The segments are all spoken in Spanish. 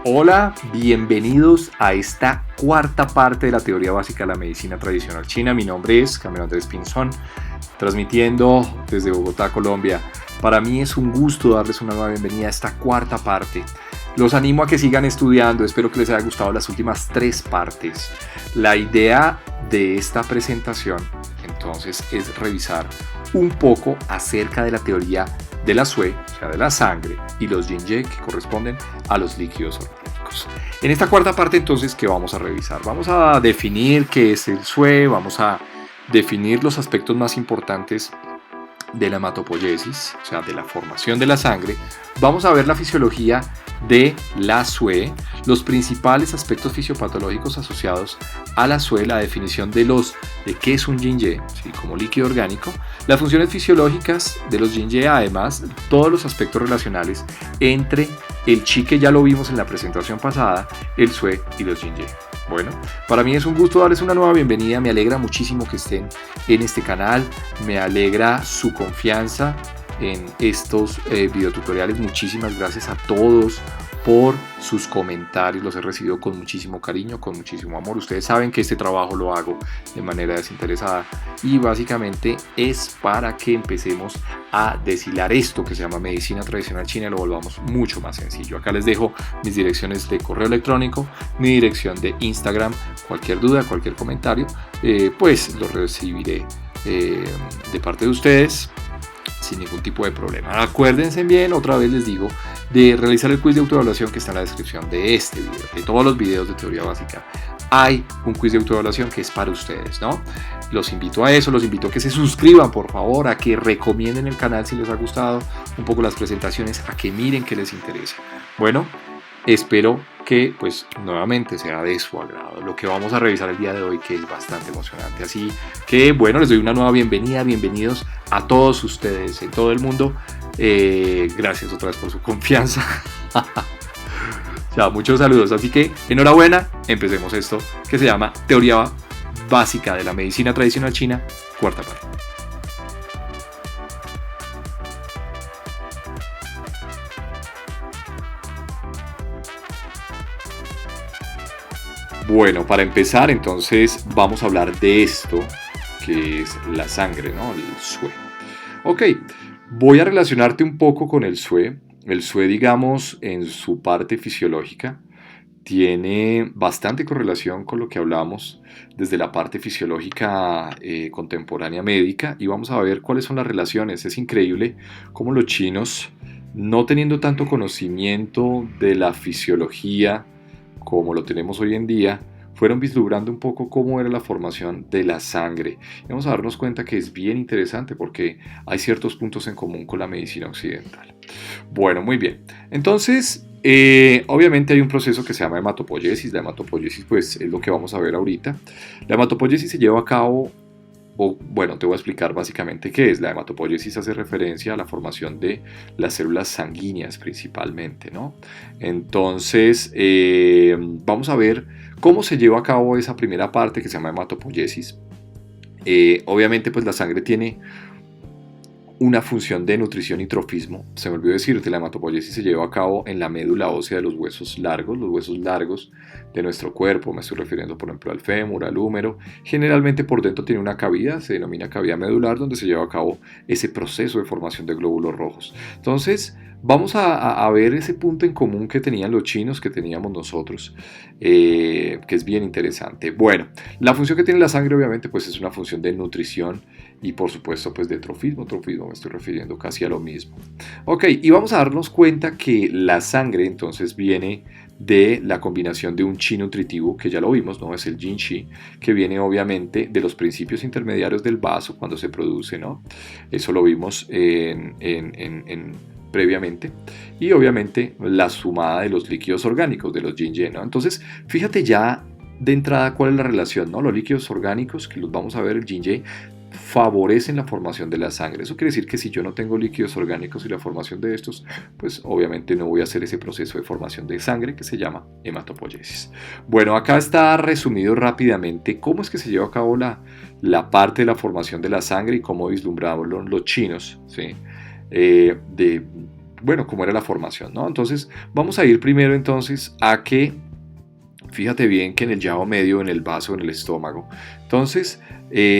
Hola, bienvenidos a esta cuarta parte de la teoría básica de la medicina tradicional china. Mi nombre es Camilo Andrés Pinzón, transmitiendo desde Bogotá, Colombia. Para mí es un gusto darles una nueva bienvenida a esta cuarta parte. Los animo a que sigan estudiando, espero que les haya gustado las últimas 3 partes. La idea de esta presentación, entonces, es revisar un poco acerca de la teoría de la Sui, o sea, de la sangre, y los Jin-Ye, que corresponden a los líquidos orgánicos. En esta cuarta parte, entonces, ¿qué vamos a revisar? Vamos a definir qué es el Sui, vamos a definir los aspectos más importantes de la hematopoiesis, o sea, de la formación de la sangre. Vamos a ver la fisiología de la Sui, los principales aspectos fisiopatológicos asociados a la Sui, la definición de qué es un Jin-Ye, ¿sí? Como líquido orgánico, las funciones fisiológicas de los Jin-Ye, además todos los aspectos relacionales entre el Qi, que ya lo vimos en la presentación pasada, el Sui y los Jin-Ye. Bueno, para mí es un gusto darles una nueva bienvenida, me alegra muchísimo que estén en este canal, me alegra su confianza en estos videotutoriales. Muchísimas gracias a todos por sus comentarios, los he recibido con muchísimo cariño, con muchísimo amor. Ustedes saben que este trabajo lo hago de manera desinteresada y básicamente es para que empecemos a deshilar esto que se llama medicina tradicional china y lo volvamos mucho más sencillo. Acá les dejo mis direcciones de correo electrónico, mi dirección de Instagram. Cualquier duda, cualquier comentario, pues lo recibiré de parte de ustedes sin ningún tipo de problema. Acuérdense bien, otra vez les digo, de realizar el quiz de autoevaluación que está en la descripción de este video, de todos los videos de teoría básica. Hay un quiz de autoevaluación que es para ustedes, ¿no? Los invito a eso, los invito a que se suscriban, por favor, a que recomienden el canal si les ha gustado un poco las presentaciones, a que miren qué les interesa. Bueno, espero que pues nuevamente sea de su agrado lo que vamos a revisar el día de hoy, que es bastante emocionante. Así que bueno, les doy una nueva bienvenida, bienvenidos a todos ustedes en todo el mundo. Gracias otra vez por su confianza. Ya, muchos saludos, así que enhorabuena, empecemos esto que se llama teoría básica de la medicina tradicional china, cuarta parte. Bueno, para empezar, entonces vamos a hablar de esto, que es la sangre, ¿no? El Sui. Ok, voy a relacionarte un poco con el Sui. El Sui, digamos, en su parte fisiológica, tiene bastante correlación con lo que hablamos desde la parte fisiológica contemporánea médica, y vamos a ver cuáles son las relaciones. Es increíble cómo los chinos, no teniendo tanto conocimiento de la fisiología como lo tenemos hoy en día, fueron vislumbrando un poco cómo era la formación de la sangre. Y vamos a darnos cuenta que es bien interesante porque hay ciertos puntos en común con la medicina occidental. Bueno, muy bien. Entonces, obviamente hay un proceso que se llama hematopoiesis. La hematopoiesis, pues, es lo que vamos a ver ahorita. La hematopoiesis se lleva a cabo, bueno, te voy a explicar básicamente qué es. La hematopoiesis hace referencia a la formación de las células sanguíneas principalmente, ¿no? Entonces, vamos a ver cómo se lleva a cabo esa primera parte que se llama hematopoiesis. Obviamente, pues la sangre tiene una función de nutrición y trofismo. Se me olvidó decirte, la hematopoiesis se lleva a cabo en la médula ósea de los huesos largos de nuestro cuerpo. Me estoy refiriendo, por ejemplo, al fémur, al húmero. Generalmente por dentro tiene una cavidad, se denomina cavidad medular, donde se lleva a cabo ese proceso de formación de glóbulos rojos. Entonces, vamos a ver ese punto en común que tenían los chinos, que teníamos nosotros, que es bien interesante. Bueno, la función que tiene la sangre, obviamente, pues es una función de nutrición y, por supuesto, pues de trofismo. Trofismo, me estoy refiriendo casi a lo mismo. Ok, y vamos a darnos cuenta que la sangre, entonces, viene de la combinación de un Qi nutritivo, que ya lo vimos, ¿no? Es el Jin Qi, que viene obviamente de los principios intermediarios del vaso cuando se produce, ¿no? Eso lo vimos previamente, y obviamente la sumada de los líquidos orgánicos, de los Jin-Ye, ¿no? Entonces, fíjate ya de entrada cuál es la relación, ¿no? Los líquidos orgánicos, que los vamos a ver, el Jin-Ye, favorecen la formación de la sangre. Eso quiere decir que si yo no tengo líquidos orgánicos y la formación de estos, pues obviamente no voy a hacer ese proceso de formación de sangre que se llama hematopoiesis. Bueno, acá está resumido rápidamente cómo es que se lleva a cabo la parte de la formación de la sangre y cómo vislumbraron los chinos, ¿sí? bueno, cómo era la formación, ¿no? Entonces, vamos a ir primero entonces a que, fíjate bien que en el llavo medio, en el vaso, en el estómago, entonces,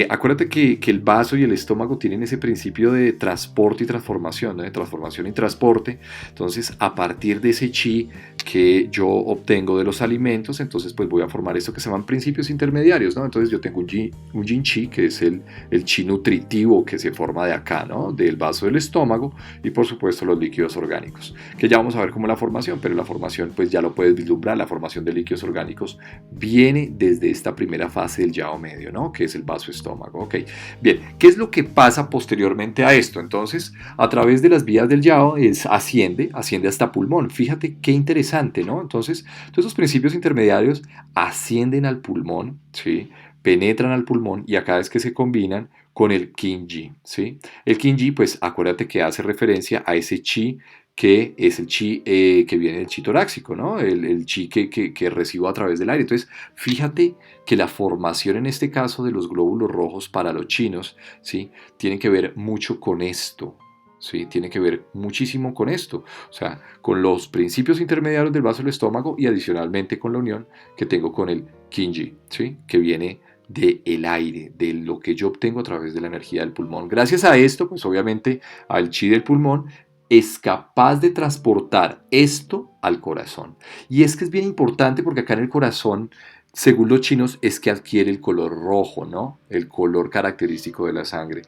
acuérdate que el vaso y el estómago tienen ese principio de transporte y transformación, ¿no? De transformación y transporte. Entonces, a partir de ese chi que yo obtengo de los alimentos, entonces pues voy a formar esto que se llaman principios intermediarios, ¿no? Entonces yo tengo un yin chi, que es el chi nutritivo que se forma de acá, ¿no? Del vaso del estómago, y por supuesto los líquidos orgánicos, que ya vamos a ver cómo la formación, pero la formación pues ya lo puedes vislumbrar, la formación de líquidos orgánicos viene desde esta primera fase del yao medio, ¿no? Que es el vaso estómago, ¿ok? Bien, ¿qué es lo que pasa posteriormente a esto? Entonces, a través de las vías del yao asciende hasta pulmón. Fíjate qué interesante, ¿no? Entonces, todos esos principios intermediarios ascienden al pulmón, ¿sí? Penetran al pulmón y acá es que se combinan con el Qin-Ji, ¿sí? El Qin-Ji, pues acuérdate que hace referencia a ese chi que es el chi que viene del chi torácico, ¿no? El chi que recibo a través del aire. Entonces, fíjate que la formación en este caso de los glóbulos rojos para los chinos, ¿sí? Tiene que ver mucho con esto, ¿sí? Tiene que ver muchísimo con esto, o sea, con los principios intermediarios del vaso del estómago y adicionalmente con la unión que tengo con el Qin-Ji, ¿sí? Que viene del aire, de lo que yo obtengo a través de la energía del pulmón. Gracias a esto, pues obviamente al chi del pulmón, es capaz de transportar esto al corazón. Y es que es bien importante porque acá en el corazón, según los chinos, es que adquiere el color rojo, ¿no? El color característico de la sangre.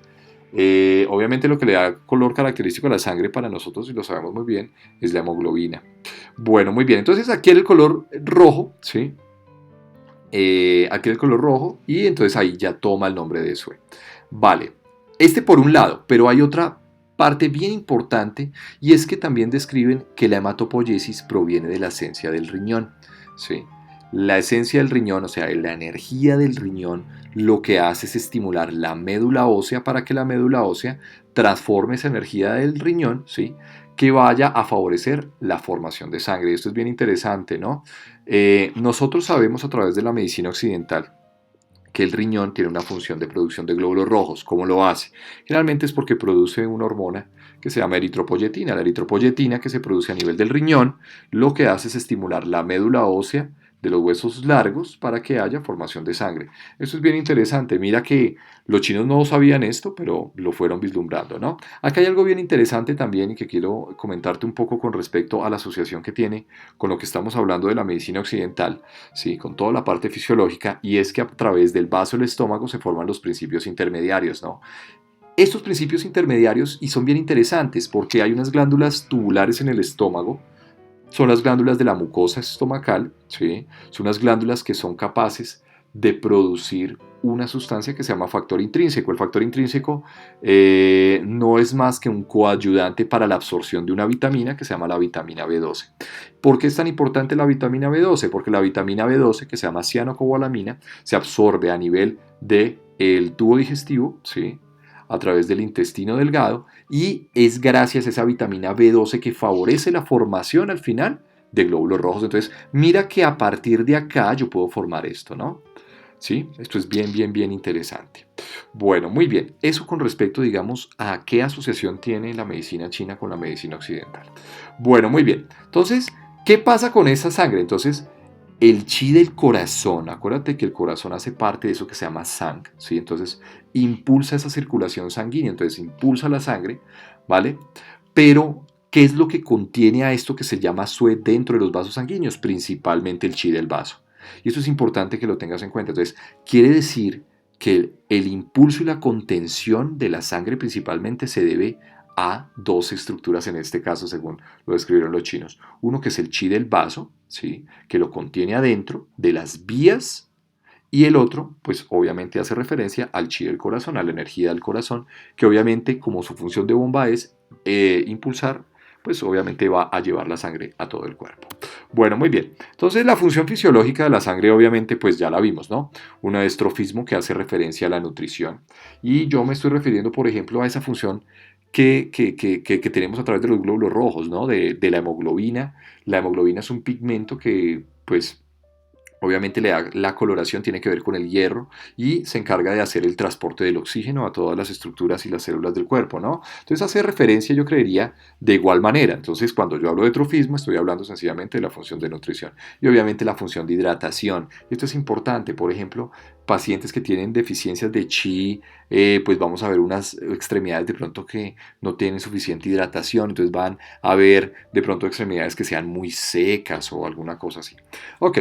Obviamente lo que le da color característico a la sangre para nosotros, y lo sabemos muy bien, es la hemoglobina. Bueno, muy bien, entonces adquiere el color rojo, ¿sí? Adquiere el color rojo y entonces ahí ya toma el nombre de Sue. Vale, este por un lado, pero hay otra parte bien importante y es que también describen que la hematopoiesis proviene de la esencia del riñón. ¿Sí? La esencia del riñón, o sea, la energía del riñón, lo que hace es estimular la médula ósea para que la médula ósea transforme esa energía del riñón, ¿sí? Que vaya a favorecer la formación de sangre. Esto es bien interesante, ¿no? Nosotros sabemos a través de la medicina occidental que el riñón tiene una función de producción de glóbulos rojos. ¿Cómo lo hace? Generalmente es porque produce una hormona que se llama eritropoyetina. La eritropoyetina que se produce a nivel del riñón lo que hace es estimular la médula ósea de los huesos largos para que haya formación de sangre. Eso es bien interesante. Mira que los chinos no sabían esto, pero lo fueron vislumbrando, ¿no? Acá hay algo bien interesante también y que quiero comentarte un poco con respecto a la asociación que tiene con lo que estamos hablando de la medicina occidental, ¿sí? Con toda la parte fisiológica, y es que a través del vaso del estómago se forman los principios intermediarios, ¿no? Estos principios intermediarios y son bien interesantes porque hay unas glándulas tubulares en el estómago, son las glándulas de la mucosa estomacal, ¿sí? Son unas glándulas que son capaces de producir una sustancia que se llama factor intrínseco. El factor intrínseco no es más que un coayudante para la absorción de una vitamina que se llama la vitamina B12. ¿Por qué es tan importante la vitamina B12? Porque la vitamina B12, que se llama cianocobalamina, se absorbe a nivel del tubo digestivo, ¿sí? A través del intestino delgado, y es gracias a esa vitamina B12 que favorece la formación al final de glóbulos rojos. Entonces, mira que a partir de acá yo puedo formar esto, ¿no? ¿Sí? Esto es bien, bien, bien interesante. Bueno, muy bien. Eso con respecto, digamos, a qué asociación tiene la medicina china con la medicina occidental. Bueno, muy bien. Entonces, ¿qué pasa con esa sangre? Entonces, el chi del corazón, acuérdate que el corazón hace parte de eso que se llama sang, ¿sí? Entonces impulsa esa circulación sanguínea, entonces impulsa la sangre, ¿vale? Pero, ¿qué es lo que contiene a esto que se llama sue dentro de los vasos sanguíneos? Principalmente el chi del vaso. Y eso es importante que lo tengas en cuenta. Entonces, quiere decir que el impulso y la contención de la sangre principalmente se debe a dos estructuras en este caso, según lo describieron los chinos. Uno que es el chi del vaso, ¿sí? Que lo contiene adentro de las vías, y el otro, pues obviamente hace referencia al chi del corazón, a la energía del corazón, que obviamente como su función de bomba es impulsar, pues obviamente va a llevar la sangre a todo el cuerpo. Bueno, muy bien. Entonces la función fisiológica de la sangre obviamente pues ya la vimos, ¿no? Un estrofismo que hace referencia a la nutrición. Y yo me estoy refiriendo, por ejemplo, a esa función que tenemos a través de los glóbulos rojos, ¿no? De la hemoglobina. La hemoglobina es un pigmento que, pues, Obviamente la coloración tiene que ver con el hierro y se encarga de hacer el transporte del oxígeno a todas las estructuras y las células del cuerpo, ¿no? Entonces hace referencia, yo creería, de igual manera. Entonces cuando yo hablo de trofismo estoy hablando sencillamente de la función de nutrición y obviamente la función de hidratación. Esto es importante, por ejemplo, pacientes que tienen deficiencias de chi, pues vamos a ver unas extremidades de pronto que no tienen suficiente hidratación, entonces van a ver de pronto extremidades que sean muy secas o alguna cosa así. Ok,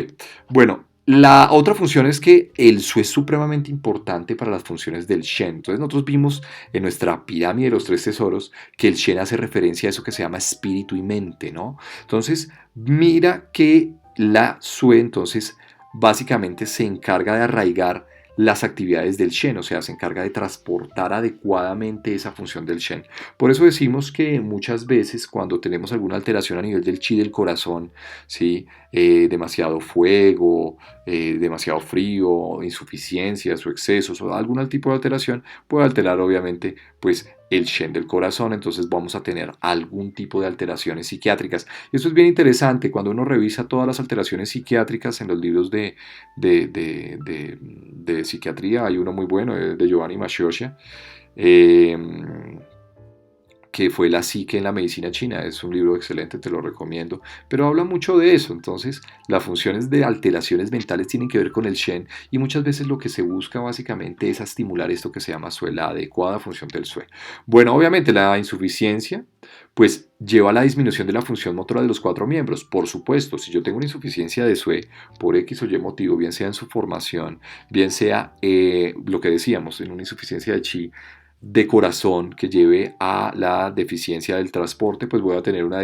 bueno, la otra función es que el Su es supremamente importante para las funciones del Shen. Entonces nosotros vimos en nuestra pirámide de los tres tesoros que el Shen hace referencia a eso que se llama espíritu y mente, ¿no? Entonces mira que la Sue entonces básicamente se encarga de arraigar las actividades del Shen, o sea, se encarga de transportar adecuadamente esa función del Shen. Por eso decimos que muchas veces cuando tenemos alguna alteración a nivel del chi del corazón, ¿sí? Demasiado fuego, demasiado frío, insuficiencias o excesos o algún tipo de alteración, puede alterar obviamente pues el Shen del corazón, entonces vamos a tener algún tipo de alteraciones psiquiátricas. Y esto es bien interesante cuando uno revisa todas las alteraciones psiquiátricas en los libros de psiquiatría. Hay uno muy bueno de Giovanni Mascioscia, eh, que fue La psique en la medicina china. Es un libro excelente, te lo recomiendo, pero habla mucho de eso. Entonces, las funciones de alteraciones mentales tienen que ver con el Shen y muchas veces lo que se busca básicamente es estimular esto que se llama Sue, la adecuada función del Sue. Bueno, obviamente la insuficiencia pues lleva a la disminución de la función motora de los cuatro miembros. Por supuesto, si yo tengo una insuficiencia de Sue por X o Y motivo, bien sea en su formación, bien sea lo que decíamos, en una insuficiencia de chi, de corazón que lleve a la deficiencia del transporte, pues voy a tener una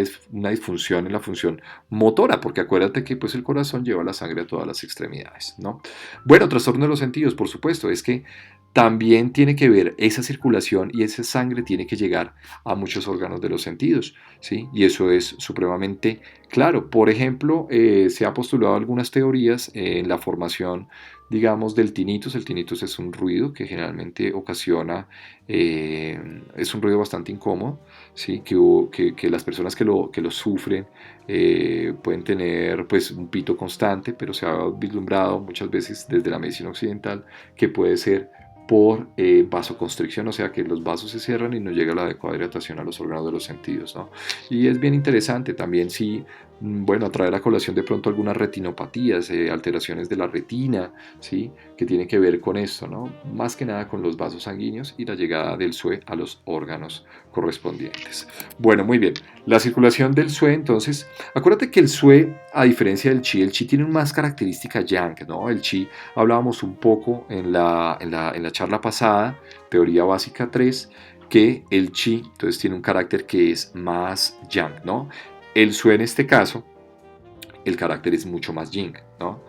disfunción en la función motora, porque acuérdate que pues el corazón lleva la sangre a todas las extremidades, ¿no? Bueno, trastorno de los sentidos, por supuesto, es que también tiene que ver esa circulación y esa sangre tiene que llegar a muchos órganos de los sentidos, ¿sí? Y eso es supremamente claro. Por ejemplo, se ha postulado algunas teorías en la formación, digamos, del tinnitus. El tinnitus es un ruido que generalmente ocasiona, es un ruido bastante incómodo, ¿sí? Que las personas que lo sufren pueden tener pues un pito constante, pero se ha vislumbrado muchas veces desde la medicina occidental que puede ser por vasoconstricción, o sea que los vasos se cierran y no llega la adecuada hidratación a los órganos de los sentidos, ¿no? Y es bien interesante también si, bueno, a traer a colación de pronto algunas retinopatías, alteraciones de la retina, ¿sí? Que tienen que ver con esto, ¿no? Más que nada con los vasos sanguíneos y la llegada del Sue a los órganos correspondientes. Bueno, muy bien. La circulación del Sue, entonces, acuérdate que el Sue, a diferencia del Chi, el Chi tiene más característica Yang, ¿no? El Chi, hablábamos un poco en la charla pasada, teoría básica 3, que el Chi, entonces, tiene un carácter que es más Yang, ¿no? El Sue en este caso, el carácter es mucho más Yin, ¿no?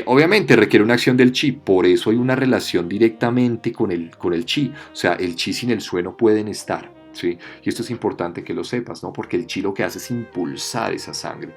Obviamente requiere una acción del chi, por eso hay una relación directamente con el chi. O sea, el chi sin el sue no pueden estar. ¿Sí? Y esto es importante que lo sepas, ¿no? Porque el chi lo que hace es impulsar esa sangre.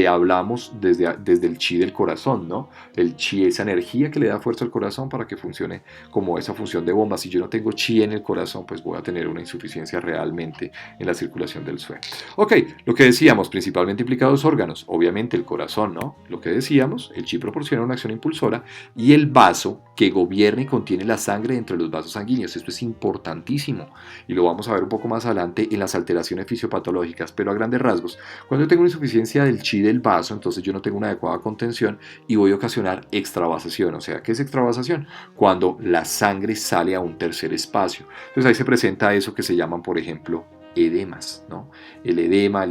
Hablamos desde el chi del corazón, ¿no? El chi, esa energía que le da fuerza al corazón para que funcione como esa función de bomba. Si yo no tengo chi en el corazón, pues voy a tener una insuficiencia realmente en la circulación del sue. Ok, lo que decíamos, principalmente implicados órganos, obviamente el corazón, ¿no? Lo que decíamos, el chi proporciona una acción impulsora y el vaso que gobierna y contiene la sangre dentro de los vasos sanguíneos. Esto es importantísimo y lo vamos a ver un poco más adelante en las alteraciones fisiopatológicas, pero a grandes rasgos, cuando yo tengo una insuficiencia del chi del vaso, entonces yo no tengo una adecuada contención y voy a ocasionar extravasación. O sea, ¿qué es extravasación? Cuando la sangre sale a un tercer espacio. Entonces ahí se presenta eso que se llaman, por ejemplo, edemas, ¿no? El edema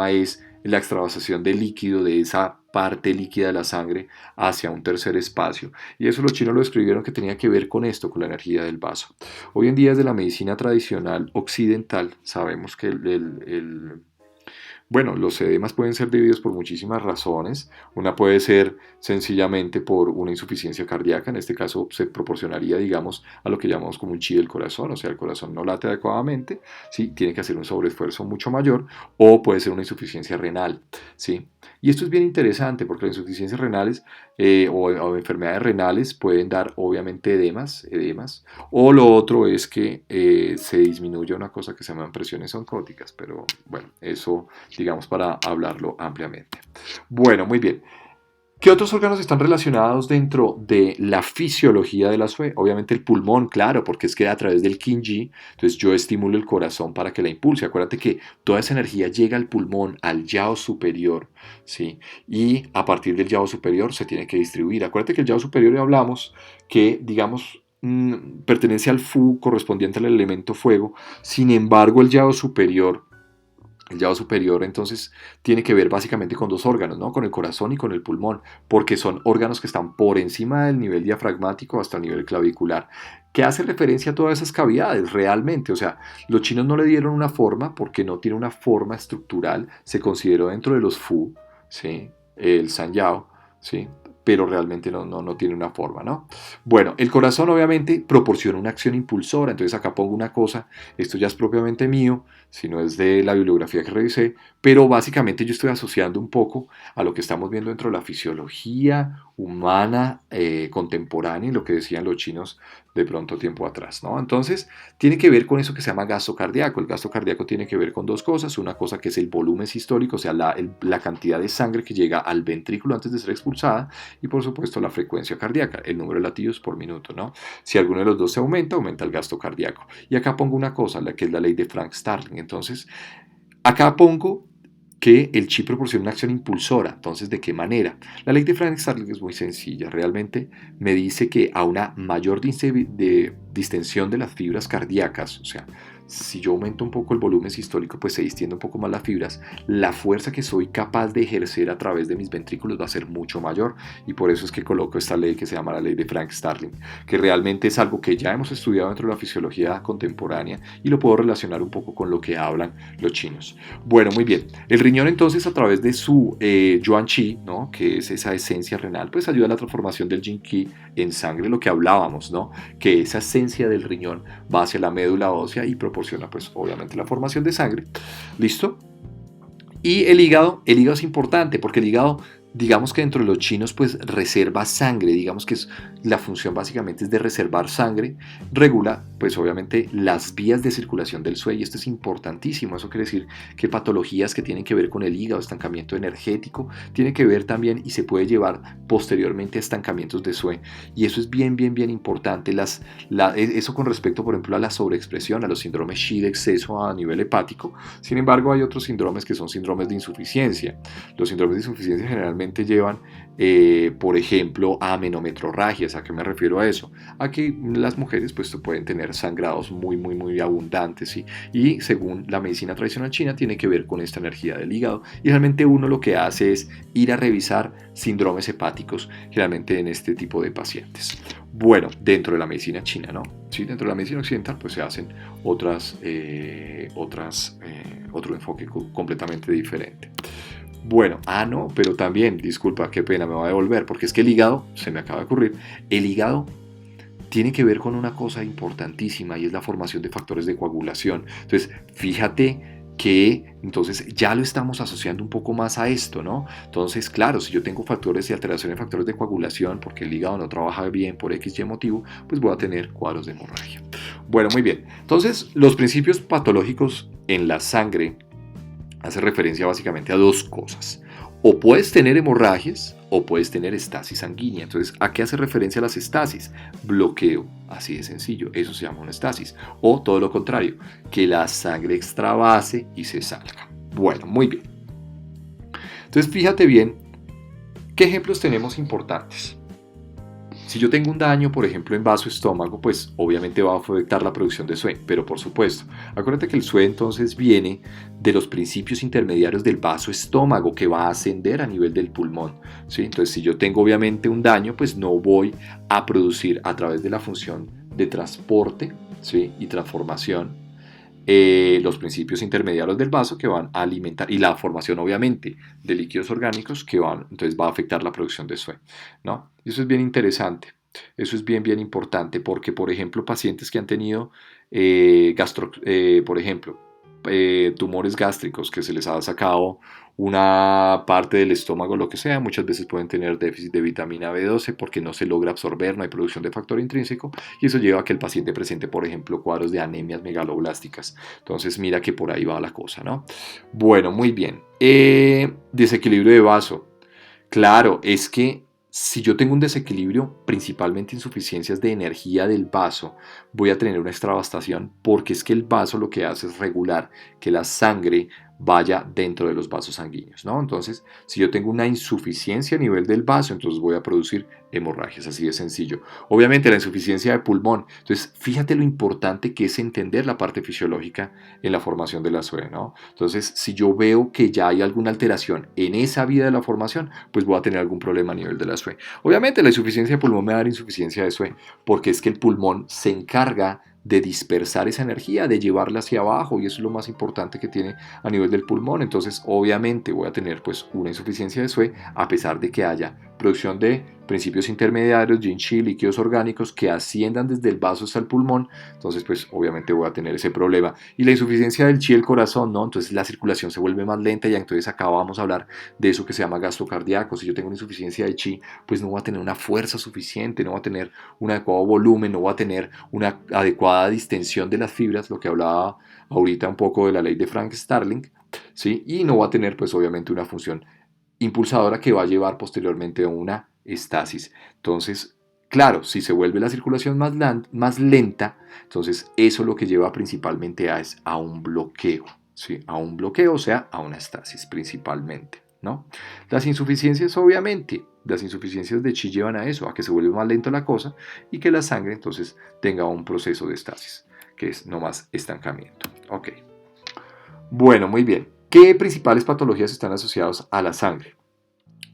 es la extravasación de líquido de esa parte líquida de la sangre hacia un tercer espacio. Y eso los chinos lo describieron que tenía que ver con esto, con la energía del vaso. Hoy en día desde la medicina tradicional occidental sabemos que bueno, los edemas pueden ser debidos por muchísimas razones. Una puede ser sencillamente por una insuficiencia cardíaca. En este caso se proporcionaría, digamos, a lo que llamamos como un chi del corazón. O sea, el corazón no late adecuadamente, ¿sí? Tiene que hacer un sobreesfuerzo mucho mayor. O puede ser una insuficiencia renal, ¿sí? Y esto es bien interesante porque las insuficiencias renales o enfermedades renales pueden dar obviamente edemas. O lo otro es que se disminuye una cosa que se llaman presiones oncóticas. Pero bueno, eso digamos, para hablarlo ampliamente. Bueno, muy bien. ¿Qué otros órganos están relacionados dentro de la fisiología de la SUE? Obviamente el pulmón, claro, porque es que a través del Qingyi, entonces yo estimulo el corazón para que la impulse. Acuérdate que toda esa energía llega al pulmón, al yao superior, ¿sí? Y a partir del yao superior se tiene que distribuir. Acuérdate que el yao superior ya hablamos que, digamos, pertenece al Fu correspondiente al elemento fuego. Sin embargo, el llado superior entonces tiene que ver básicamente con dos órganos, ¿no? Con el corazón y con el pulmón, porque son órganos que están por encima del nivel diafragmático hasta el nivel clavicular, que hace referencia a todas esas cavidades realmente. O sea, los chinos no le dieron una forma porque no tiene una forma estructural, se consideró dentro de los Fu, ¿sí? El Sanyao, ¿sí? Pero realmente no tiene una forma, ¿no? Bueno, el corazón obviamente proporciona una acción impulsora, entonces acá pongo una cosa, esto ya es propiamente mío, si no es de la bibliografía que revisé, pero básicamente yo estoy asociando un poco a lo que estamos viendo dentro de la fisiología humana contemporánea y lo que decían los chinos de pronto tiempo atrás, ¿no? Entonces, tiene que ver con eso que se llama gasto cardíaco. El gasto cardíaco tiene que ver con dos cosas, una cosa que es el volumen sistólico, o sea, la cantidad de sangre que llega al ventrículo antes de ser expulsada, y por supuesto la frecuencia cardíaca, el número de latidos por minuto, ¿no? Si alguno de los dos se aumenta, aumenta el gasto cardíaco. Y acá pongo una cosa, la que es la ley de Frank-Starling. Entonces, acá pongo que el chi proporciona una acción impulsora. Entonces, ¿de qué manera? La ley de Frank-Starling es muy sencilla. Realmente me dice que a una mayor distensión de las fibras cardíacas, o sea, si yo aumento un poco el volumen sistólico, pues se distiende un poco más las fibras, la fuerza que soy capaz de ejercer a través de mis ventrículos va a ser mucho mayor, y por eso es que coloco esta ley que se llama la ley de Frank-Starling, que realmente es algo que ya hemos estudiado dentro de la fisiología contemporánea y lo puedo relacionar un poco con lo que hablan los chinos. Bueno, muy bien. El riñón entonces a través de su yuan qi, ¿no? Que es esa esencia renal, pues ayuda a la transformación del yin qi en sangre, lo que hablábamos, ¿no? Que esa esencia del riñón va hacia la médula ósea y proporciona pues obviamente la formación de sangre. ¿Listo? Y el hígado es importante porque el hígado, digamos que dentro de los chinos, pues reserva sangre, digamos que la función básicamente es de reservar sangre, regula pues obviamente las vías de circulación del sue, y esto es importantísimo. Eso quiere decir que patologías que tienen que ver con el hígado, estancamiento energético, tiene que ver también y se puede llevar posteriormente a estancamientos de sue, y eso es bien importante. Eso con respecto, por ejemplo, a la sobreexpresión, a los síndromes Shi de exceso a nivel hepático. Sin embargo, hay otros síndromes que son síndromes de insuficiencia. Los síndromes de insuficiencia generalmente llevan, por ejemplo, a amenometrorragias. ¿A qué me refiero a eso? A que las mujeres pues pueden tener sangrados muy abundantes, ¿sí? Y según la medicina tradicional china tiene que ver con esta energía del hígado, y realmente uno lo que hace es ir a revisar síndromes hepáticos generalmente en este tipo de pacientes. Bueno, dentro de la medicina china, ¿no? Sí, dentro de la medicina occidental pues se hacen otro enfoque completamente diferente. Bueno, no, pero también, disculpa, qué pena, me va a devolver, porque es que el hígado, se me acaba de ocurrir, el hígado tiene que ver con una cosa importantísima, y es la formación de factores de coagulación. Entonces, fíjate que entonces ya lo estamos asociando un poco más a esto, ¿no? Entonces, claro, si yo tengo factores y alteraciones de factores de coagulación porque el hígado no trabaja bien por X y motivo, pues voy a tener cuadros de hemorragia. Bueno, muy bien. Entonces, los principios patológicos en la sangre hace referencia básicamente a dos cosas. O puedes tener hemorragias o puedes tener estasis sanguínea. Entonces, ¿a qué hace referencia las estasis? Bloqueo, así de sencillo, eso se llama una estasis. O todo lo contrario, que la sangre extravase y se salga. Bueno, muy bien. Entonces, fíjate bien, ¿qué ejemplos tenemos importantes? Si yo tengo un daño, por ejemplo, en vaso-estómago, pues obviamente va a afectar la producción de sue, pero por supuesto, acuérdate que el sue entonces viene de los principios intermediarios del vaso-estómago que va a ascender a nivel del pulmón, ¿sí? Entonces, si yo tengo obviamente un daño, pues no voy a producir a través de la función de transporte, ¿sí? Y transformación, los principios intermediarios del vaso que van a alimentar, y la formación obviamente de líquidos orgánicos que van, entonces va a afectar la producción de sue, ¿no? Y eso es bien interesante, eso es bien importante, porque por ejemplo pacientes que han tenido por ejemplo, tumores gástricos, que se les ha sacado una parte del estómago, lo que sea, muchas veces pueden tener déficit de vitamina B12 porque no se logra absorber, no hay producción de factor intrínseco, y eso lleva a que el paciente presente, por ejemplo, cuadros de anemias megaloblásticas. Entonces mira que por ahí va la cosa, ¿no? Bueno, muy bien. Desequilibrio de vaso. Claro, es que si yo tengo un desequilibrio, principalmente insuficiencias de energía del vaso, voy a tener una extravastación porque es que el vaso lo que hace es regular que la sangre vaya dentro de los vasos sanguíneos, ¿no? Entonces, si yo tengo una insuficiencia a nivel del vaso, entonces voy a producir hemorragias, así de sencillo. Obviamente la insuficiencia de pulmón, entonces fíjate lo importante que es entender la parte fisiológica en la formación de la SUE, ¿no? Entonces, si yo veo que ya hay alguna alteración en esa vía de la formación, pues voy a tener algún problema a nivel de la SUE. Obviamente la insuficiencia de pulmón me va a dar insuficiencia de SUE, porque es que el pulmón se encarga de dispersar esa energía, de llevarla hacia abajo, y eso es lo más importante que tiene a nivel del pulmón. Entonces, obviamente voy a tener pues una insuficiencia de SUE a pesar de que haya producción de principios intermediarios, yin chi, líquidos orgánicos que asciendan desde el vaso hasta el pulmón. Entonces, pues obviamente voy a tener ese problema. Y la insuficiencia del chi del corazón, ¿no? Entonces la circulación se vuelve más lenta y entonces acá vamos a hablar de eso que se llama gasto cardíaco. Si yo tengo una insuficiencia de chi, pues no voy a tener una fuerza suficiente, no voy a tener un adecuado volumen, no voy a tener una adecuada distensión de las fibras, lo que hablaba ahorita un poco de la ley de Frank Starling, ¿sí? Y no voy a tener pues obviamente una función impulsadora que va a llevar posteriormente a una estasis. Entonces, claro, si se vuelve la circulación más lenta, entonces eso lo que lleva principalmente es a un bloqueo, ¿sí? A un bloqueo, o sea, a una estasis principalmente, ¿no? Las insuficiencias, obviamente, las insuficiencias de chi llevan a eso, a que se vuelve más lento la cosa y que la sangre entonces tenga un proceso de estasis, que es nomás estancamiento. Ok. Bueno, muy bien. ¿Qué principales patologías están asociadas a la sangre?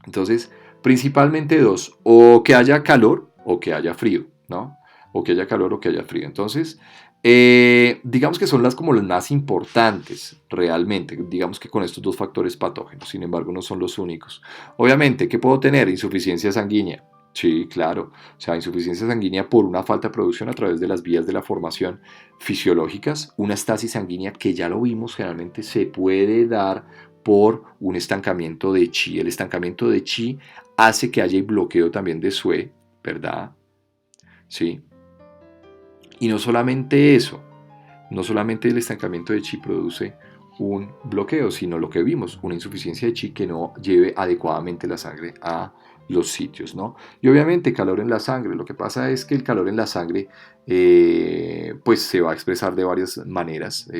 Entonces, principalmente dos, o que haya calor o que haya frío, ¿no? O que haya calor o que haya frío. Entonces, digamos que son las como las más importantes realmente, digamos que con estos dos factores patógenos, sin embargo no son los únicos. Obviamente, ¿qué puedo tener? Insuficiencia sanguínea. Sí, claro. O sea, insuficiencia sanguínea por una falta de producción a través de las vías de la formación fisiológicas, una estasis sanguínea que ya lo vimos generalmente se puede dar por un estancamiento de chi. El estancamiento de chi hace que haya bloqueo también de sue, ¿verdad? Sí. Y no solamente eso, no solamente el estancamiento de chi produce un bloqueo, sino lo que vimos, una insuficiencia de chi que no lleve adecuadamente la sangre a los sitios, ¿no? Y obviamente calor en la sangre, lo que pasa es que el calor en la sangre pues se va a expresar de varias maneras,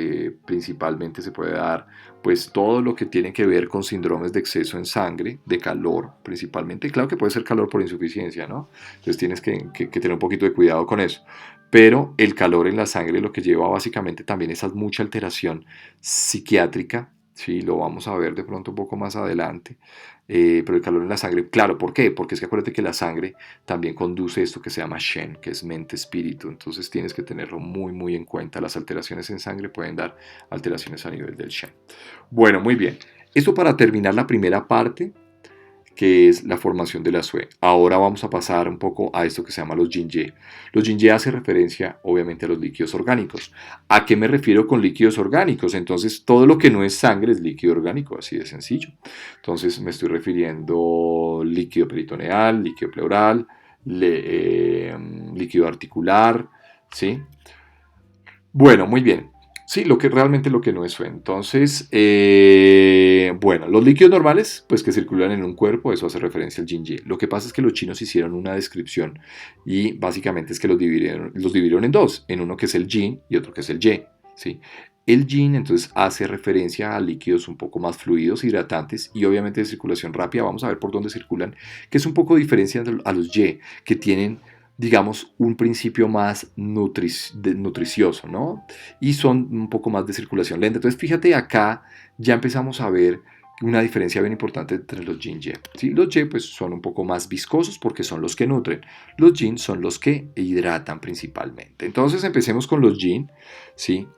principalmente se puede dar pues todo lo que tiene que ver con síndromes de exceso en sangre, de calor principalmente, claro que puede ser calor por insuficiencia, ¿no? Entonces tienes que tener un poquito de cuidado con eso, pero el calor en la sangre lo que lleva básicamente también es a mucha alteración psiquiátrica, sí, lo vamos a ver de pronto un poco más adelante, pero el calor en la sangre, claro, ¿por qué? Porque es que acuérdate que la sangre también conduce esto que se llama Shen, que es mente-espíritu, entonces tienes que tenerlo muy, muy en cuenta. Las alteraciones en sangre pueden dar alteraciones a nivel del Shen. Bueno, muy bien. Esto para terminar la primera parte, que es la formación de la SUE. Ahora vamos a pasar un poco a esto que se llama los Yin-Ye. Los Yin-Ye hace referencia obviamente a los líquidos orgánicos. ¿A qué me refiero con líquidos orgánicos? Entonces todo lo que no es sangre es líquido orgánico, así de sencillo. Entonces me estoy refiriendo líquido peritoneal, líquido pleural, líquido articular, ¿sí? Bueno, muy bien. Sí, lo que realmente lo que no es SUE. Entonces, bueno, los líquidos normales, pues que circulan en un cuerpo, eso hace referencia al yin-ye. Lo que pasa es que los chinos hicieron una descripción y básicamente es que los dividieron en dos, en uno que es el yin y otro que es el ye, ¿sí? El yin entonces hace referencia a líquidos un poco más fluidos, hidratantes y obviamente de circulación rápida. Vamos a ver por dónde circulan, que es un poco diferente a los ye, que tienen digamos, un principio más nutricioso, ¿no? Y son un poco más de circulación lenta. Entonces, fíjate, acá ya empezamos a ver una diferencia bien importante entre los yin y ye. ¿Sí? Los ye pues, son un poco más viscosos porque son los que nutren. Los yin son los que hidratan principalmente. Entonces, empecemos con los yin. ¿Sí?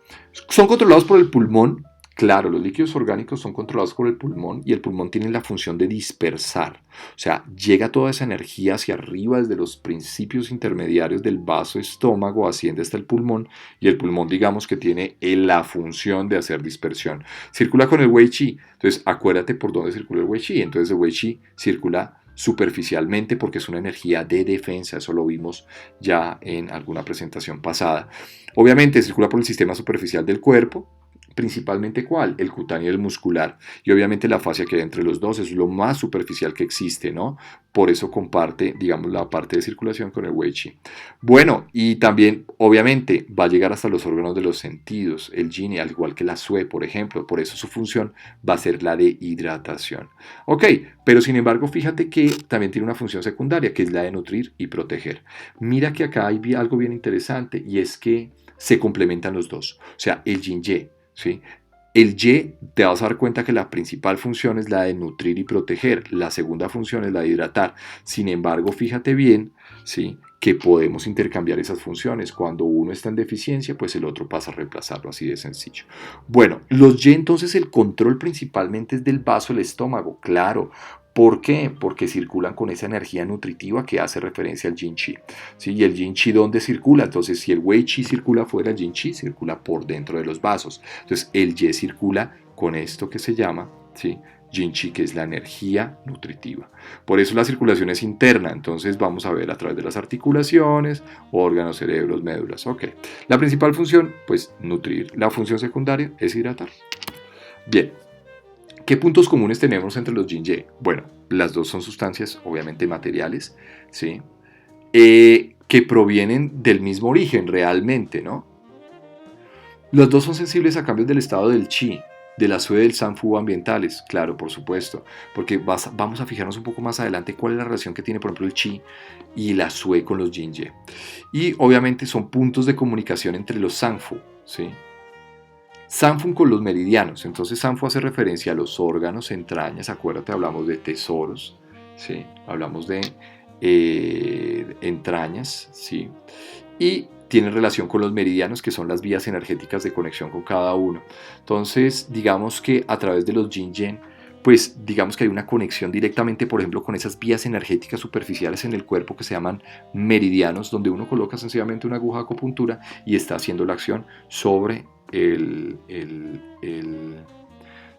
Son controlados por el pulmón. Claro, los líquidos orgánicos son controlados por el pulmón y el pulmón tiene la función de dispersar. O sea, llega toda esa energía hacia arriba desde los principios intermediarios del vaso estómago, asciende hasta el pulmón y el pulmón digamos que tiene la función de hacer dispersión. Circula con el wei qi. Entonces, acuérdate por dónde circula el wei qi. Entonces, el wei qi circula superficialmente porque es una energía de defensa, eso lo vimos ya en alguna presentación pasada. Obviamente circula por el sistema superficial del cuerpo, Principalmente ¿cuál? El cutáneo y el muscular. Y obviamente la fascia que hay entre los dos es lo más superficial que existe, ¿no? Por eso comparte, digamos, la parte de circulación con el Wei Qi. Bueno, y también, obviamente, va a llegar hasta los órganos de los sentidos, el Yin, al igual que la Sue, por ejemplo. Por eso su función va a ser la de hidratación. Ok, pero sin embargo, fíjate que también tiene una función secundaria, que es la de nutrir y proteger. Mira que acá hay algo bien interesante y es que se complementan los dos. O sea, el Yin-Ye, ¿sí? El Y, te vas a dar cuenta que la principal función es la de nutrir y proteger, la segunda función es la de hidratar. Sin embargo, fíjate bien, ¿sí? Que podemos intercambiar esas funciones. Cuando uno está en deficiencia, pues el otro pasa a reemplazarlo, así de sencillo. Bueno, los Y entonces el control principalmente es del vaso del estómago, claro. ¿Por qué? Porque circulan con esa energía nutritiva que hace referencia al Yin Chi. ¿Sí? Y el Yin Chi, ¿dónde circula? Entonces, si el Wei Chi circula afuera, el Yin Chi circula por dentro de los vasos. Entonces, el Y circula con esto que se llama, ¿sí? Yin Chi, que es la energía nutritiva. Por eso la circulación es interna. Entonces, vamos a ver a través de las articulaciones, órganos, cerebros, médulas. Ok. La principal función, pues, nutrir. La función secundaria es hidratar. Bien. ¿Qué puntos comunes tenemos entre los Yin-Ye? Bueno, las dos son sustancias obviamente materiales, ¿sí? Que provienen del mismo origen realmente, ¿no? Los dos son sensibles a cambios del estado del Qi, de la Sue del Sanfu ambientales, claro, por supuesto, porque vamos a fijarnos un poco más adelante cuál es la relación que tiene, por ejemplo, el Qi y la Sue con los Yin-Ye. Y obviamente son puntos de comunicación entre los Sanfu, ¿sí? Sanfu con los meridianos. Entonces Sanfu hace referencia a los órganos, entrañas. Acuérdate, hablamos de tesoros, ¿sí? Hablamos de entrañas, ¿sí? Y tiene relación con los meridianos, que son las vías energéticas de conexión con cada uno. Entonces, digamos que a través de los Yin-Yang, pues digamos que hay una conexión directamente, por ejemplo, con esas vías energéticas superficiales en el cuerpo que se llaman meridianos, donde uno coloca sencillamente una aguja de acupuntura y está haciendo la acción sobre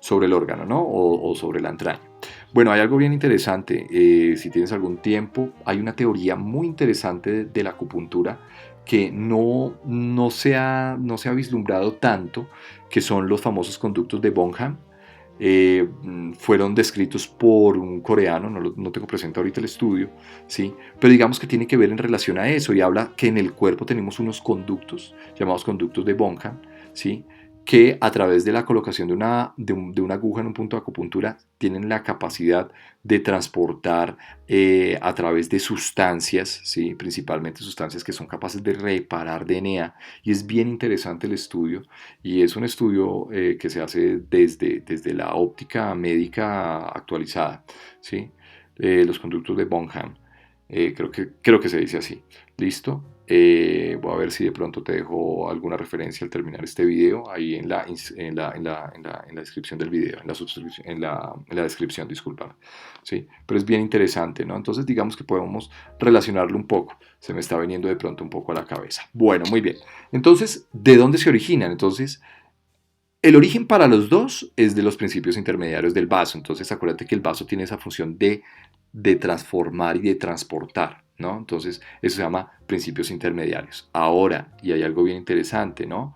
sobre el órgano, ¿no? O sobre la entraña. Bueno, hay algo bien interesante. Si tienes algún tiempo, hay una teoría muy interesante de la acupuntura que no se ha vislumbrado tanto, que son los famosos conductos de Bonham. Fueron descritos por un coreano, no tengo presente ahorita el estudio, ¿sí? Pero digamos que tiene que ver en relación a eso y habla que en el cuerpo tenemos unos conductos llamados conductos de Bonham, ¿sí? Que a través de la colocación de una aguja en un punto de acupuntura tienen la capacidad de transportar a través de sustancias, ¿sí? Principalmente sustancias que son capaces de reparar DNA. Y es bien interesante el estudio, y es un estudio que se hace desde la óptica médica actualizada, ¿sí? Los conductos de Bonham. Creo que se dice así. ¿Listo? Voy a ver si de pronto te dejo alguna referencia al terminar este video ahí en la descripción del video, en la descripción, disculpa. ¿Sí? Pero es bien interesante, ¿no? Entonces digamos que podemos relacionarlo un poco. Se me está viniendo de pronto un poco a la cabeza. Bueno, muy bien. Entonces, ¿de dónde se originan? Entonces, el origen para los dos es de los principios intermediarios del vaso. Entonces, acuérdate que el vaso tiene esa función de transformar y de transportar, ¿no? Entonces, eso se llama principios intermediarios. Ahora, y hay algo bien interesante, ¿no?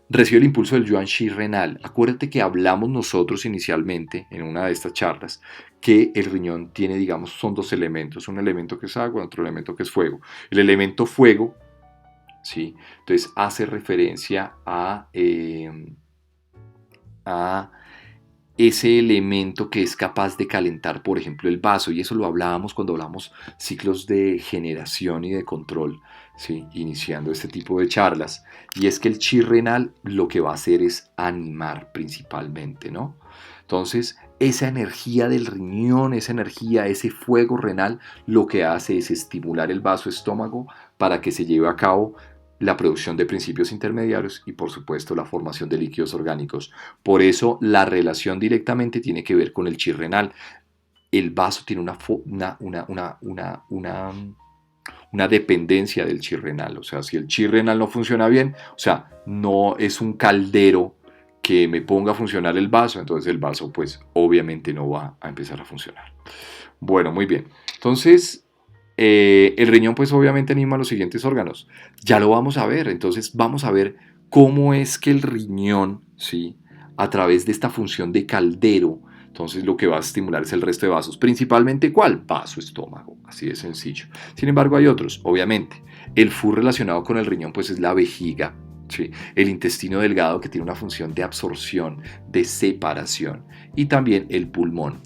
Recibe el impulso del yuan shi renal. Acuérdate que hablamos nosotros inicialmente en una de estas charlas que el riñón tiene, digamos, son dos elementos, un elemento que es agua, otro elemento que es fuego. El elemento fuego, ¿sí? Entonces hace referencia a ese elemento que es capaz de calentar, por ejemplo, el vaso, y eso lo hablábamos cuando hablamos ciclos de generación y de control, ¿sí? Iniciando este tipo de charlas, y es que el chi renal lo que va a hacer es animar principalmente, ¿no? Entonces, esa energía del riñón, esa energía, ese fuego renal, lo que hace es estimular el vaso estómago para que se lleve a cabo la producción de principios intermediarios y por supuesto la formación de líquidos orgánicos. Por eso la relación directamente tiene que ver con el chi renal. El vaso tiene una dependencia del chi renal. O sea, si el chi renal no funciona bien, o sea, no es un caldero que me ponga a funcionar el vaso, entonces el vaso pues obviamente no va a empezar a funcionar. Bueno, muy bien. Entonces, el riñón pues obviamente anima a los siguientes órganos. Ya lo vamos a ver, entonces vamos a ver cómo es que el riñón, ¿sí? a través de esta función de caldero. Entonces lo que va a estimular es el resto de vasos. Principalmente, ¿cuál? Vaso estómago, así de sencillo. Sin embargo, hay otros, obviamente. El FU relacionado con el riñón, pues es la vejiga. Sí, el intestino delgado, que tiene una función de absorción, de separación, y también el pulmón.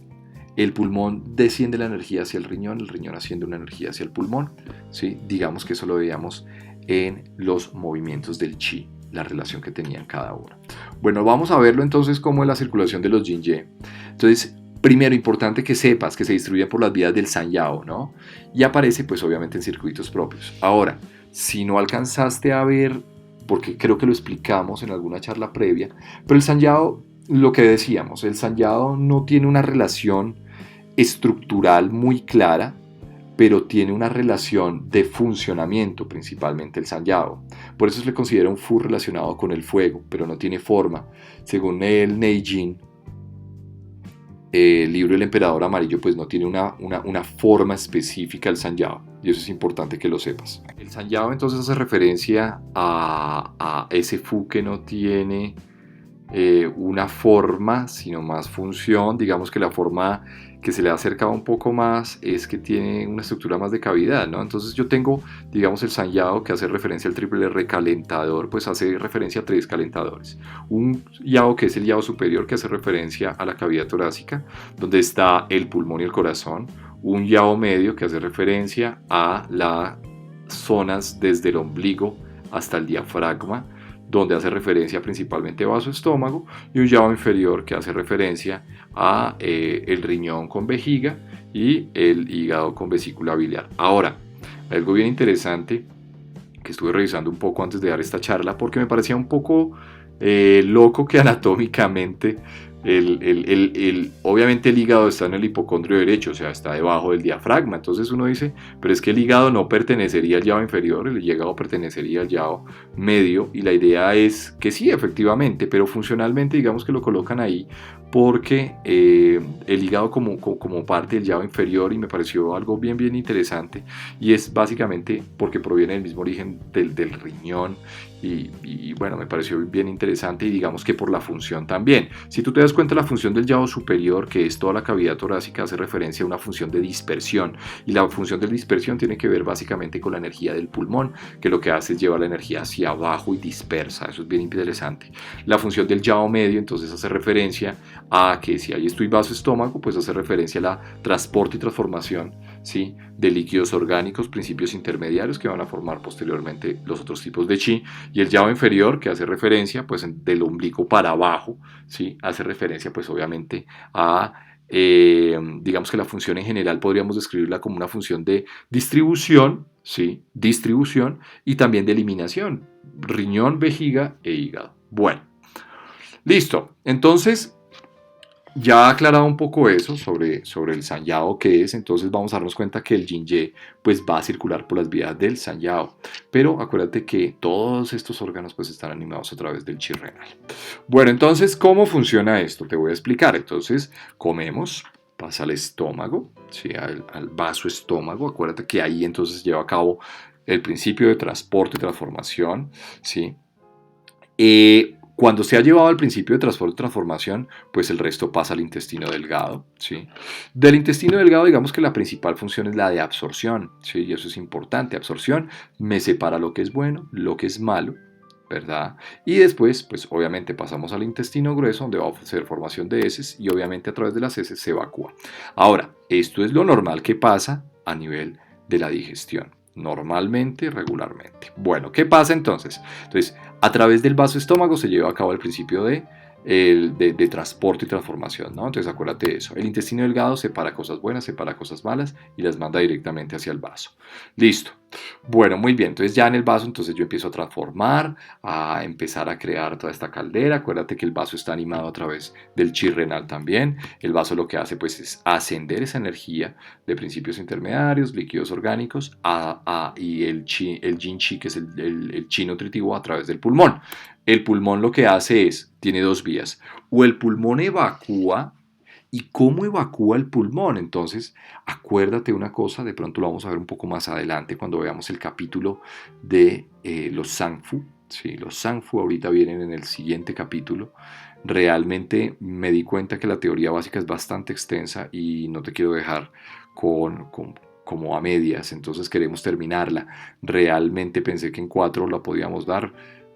El pulmón desciende la energía hacia el riñón asciende una energía hacia el pulmón. ¿Sí? Digamos que eso lo veíamos en los movimientos del chi, la relación que tenían cada uno. Bueno, vamos a verlo entonces como es la circulación de los yin-ye. Entonces, primero, importante que sepas que se distribuye por las vías del Sanyao, ¿no? Y aparece, pues obviamente, en circuitos propios. Ahora, si no alcanzaste a ver, porque creo que lo explicamos en alguna charla previa, pero el Sanyao, lo que decíamos, el Sanyao no tiene una relación estructural muy clara, pero tiene una relación de funcionamiento, principalmente el Sanyao. Por eso se le considera un Fu relacionado con el fuego, pero no tiene forma. Según el Neijin, el libro El Emperador Amarillo, pues no tiene una forma específica el Sanyao, y eso es importante que lo sepas. El Sanyao entonces hace referencia a ese Fu que no tiene una forma, sino más función. Digamos que la forma que se le ha acercado un poco más es que tiene una estructura más de cavidad, ¿no? Entonces yo tengo, digamos, el Sanyao, que hace referencia al triple recalentador, pues hace referencia a 3 calentadores. Un Yao, que es el Yao superior, que hace referencia a la cavidad torácica, donde está el pulmón y el corazón. Un Yao medio, que hace referencia a las zonas desde el ombligo hasta el diafragma, donde hace referencia principalmente a vaso estómago, y un Yao inferior que hace referencia a el riñón con vejiga y el hígado con vesícula biliar. Ahora, algo bien interesante que estuve revisando un poco antes de dar esta charla, porque me parecía un poco loco que anatómicamente obviamente el hígado está en el hipocondrio derecho, o sea, está debajo del diafragma. Entonces uno dice, pero es que el hígado no pertenecería al Yao inferior, el hígado pertenecería al Yao medio, y la idea es que sí, efectivamente, pero funcionalmente digamos que lo colocan ahí porque el hígado como parte del Yao inferior, y me pareció algo bien interesante, y es básicamente porque proviene del mismo origen del riñón. Y bueno, me pareció bien interesante, y digamos que por la función también. Si tú te das cuenta, la función del Yao superior, que es toda la cavidad torácica, hace referencia a una función de dispersión, y la función de dispersión tiene que ver básicamente con la energía del pulmón, que lo que hace es llevar la energía hacia abajo y dispersa. Eso es bien interesante. La función del Yao medio entonces hace referencia a que si hay esto y vaso estómago, pues hace referencia a la transporte y transformación, ¿sí?, de líquidos orgánicos, principios intermediarios que van a formar posteriormente los otros tipos de chi. Y el Yao inferior, que hace referencia pues del ombligo para abajo, ¿sí?, hace referencia pues obviamente a digamos que la función en general podríamos describirla como una función de distribución, ¿sí?, distribución, y también de eliminación, riñón, vejiga e hígado. Bueno, listo. Entonces, ya aclarado un poco eso sobre el Sanyao que es, entonces vamos a darnos cuenta que el Yin-Ye pues va a circular por las vías del Sanyao. Pero acuérdate que todos estos órganos pues están animados a través del chi renal. Bueno, entonces, ¿cómo funciona esto? Te voy a explicar. Entonces, comemos, pasa al estómago, ¿sí?, al vaso estómago. Acuérdate que ahí entonces lleva a cabo el principio de transporte y transformación, ¿sí? Cuando se ha llevado al principio de transporte y transformación, pues el resto pasa al intestino delgado, ¿sí? Del intestino delgado, digamos que la principal función es la de absorción, ¿sí? Y eso es importante. Absorción me separa lo que es bueno, lo que es malo, ¿verdad? Y después, pues obviamente pasamos al intestino grueso, donde va a hacer formación de heces, y obviamente a través de las heces se evacúa. Ahora, esto es lo normal que pasa a nivel de la digestión. Normalmente, regularmente. Bueno, ¿qué pasa entonces? Entonces, a través del vaso estómago se lleva a cabo el principio de transporte y transformación, ¿no? Entonces, acuérdate de eso. El intestino delgado separa cosas buenas, separa cosas malas y las manda directamente hacia el vaso. Listo. Bueno, muy bien. Entonces, ya en el vaso, entonces yo empiezo a transformar, a empezar a crear toda esta caldera. Acuérdate que el vaso está animado a través del chi renal también. El vaso lo que hace, pues, es ascender esa energía de principios intermediarios, líquidos orgánicos, y el yin chi, que es el chi nutritivo, a través del pulmón. El pulmón lo que hace es, tiene 2 vías. O el pulmón evacúa. ¿Y cómo evacúa el pulmón? Entonces, acuérdate una cosa, de pronto lo vamos a ver un poco más adelante cuando veamos el capítulo de los Zangfu, Sí, los Sanfu ahorita vienen en el siguiente capítulo. Realmente me di cuenta que la teoría básica es bastante extensa y no te quiero dejar como a medias, entonces queremos terminarla. Realmente pensé que en cuatro la podíamos dar,